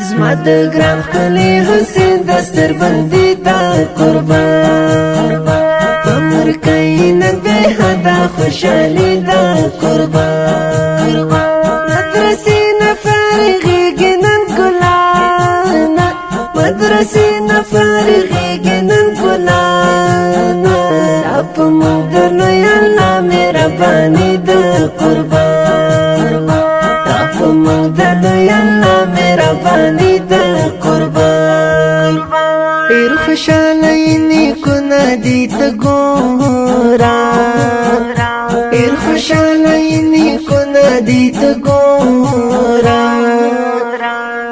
زما د ګران خلی حسین دستر بندی دا قربان عمر کینن به حدا خوشالی دا قربان مدرسې نه فارغېږي نن ګلانا مدرسې نه فارغېږي نن ګلانا اپ موږ د لوی الله مهرباني دا قربان اپ موږ د لوی الله مهرباني دا قربان ډېر خوشاله نیکو ندی ته ګورا ډېر خوشاله نیکو ندی ته ګورا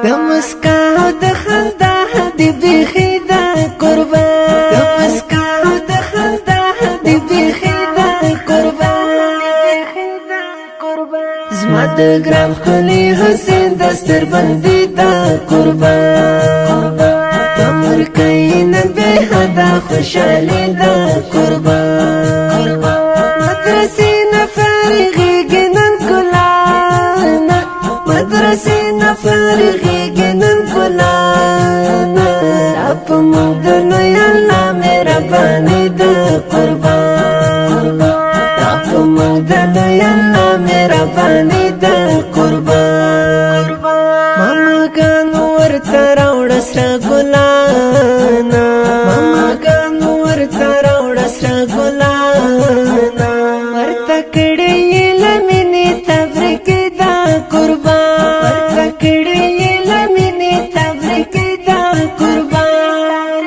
د مسکا او د خندا دی بیخي دا قربان د مسکا او د خندا دی بیخي دا قربان زما د ګران خلی حسین دستر بندی دا قربان عمر کینن به حدا خوشالی دا قربان مدرسې نه فارغېږي نن ګلانا مدرسې نه فارغېږي نن ګلانا اپ موږ د لوی الله مهرباني دا قربان اپ موږ د لوی الله مهرباني دا قربان ماما ګانو ورته راوړه سره ګلانا ماما ګانو ورته راوړه سره ګلانا ورته کړې یې لمنې تبریکې دا قربان ورته کړې یې لمنې تبریکې دا قربان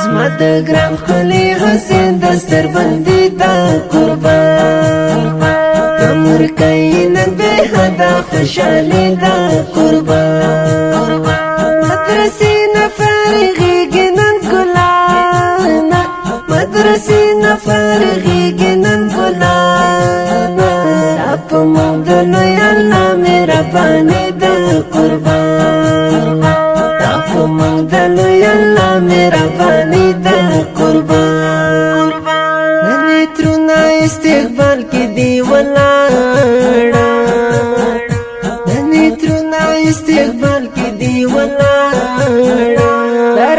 زما د ګران خلی حسین دستر بندی دا قربان عمر کینن به حدا خوشالی دا قربان مدرسې نه فارغېږي نن ګلانا مدرسې نه فارغېږي نن ګلانا اپ موږ د لوی الله مهرباني دا قربان اپ موږ د لوی الله مهرباني دا قربان نن ترونه استقبال کې دی ولاړه نن ترونه استقبال کې دی ولاړه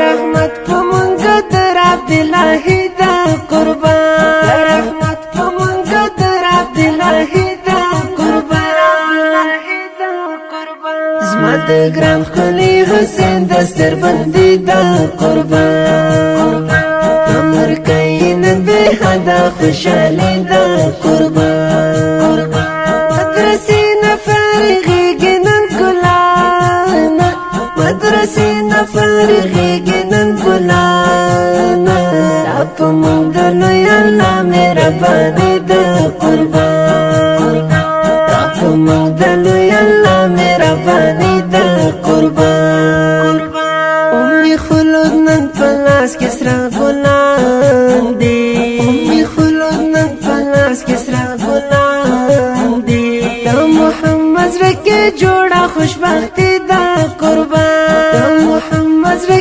رحمت په مونږ در عبد الله دا قربان رحمت په مونږ در عبد الله دا قربان زما د ګران خلی حسین دستر بندی دا قربان عمر کینن به حدا خوشالی دا قربان مدرسې نه فارغېږي نن ګلانا مدرسې نه فارغېږي نن ګلانا اپ موږ د لوی الله مهرباني دا قربان اپ موږ د لوی الله مهرباني دا قربان امي خلود نن په لاس کې سره ګلان دي امي خلود نن په لاس کې سره ګلان دي د محمد زړه جوړه خوشبختي دا قربان د محمد زړه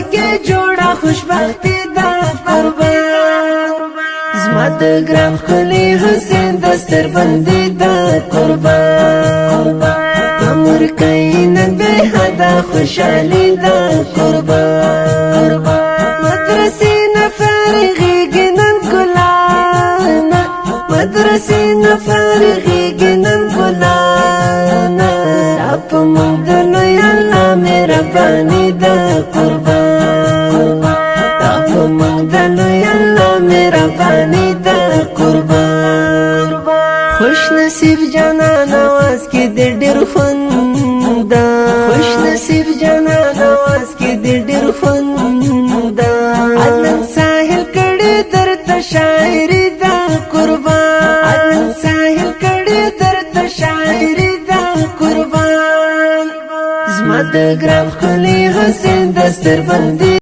جوړه خوشبختي دا قربان زما د ګران خلی حسین دستر بندی دا قربان عمر کینن به حدا خوشالی دا قربان مدرسې نه فارغېږي نن ګلانا مدرسې نه فارغېږي نن ګلانا اپ موږ د لوی الله مهرباني دا قربان اپ موږ د لوی الله مهرباني دا قربان خوش نصیب جانان आवाज کې د ډېر خوند خوش نصیب جانان आवाज کې د ډېر خوند عدن ساحل کړي درته شاعري دا قربان عدن ساحل کړي درته شاعري دا قربان زما د ګران خلی حسین دستر بندی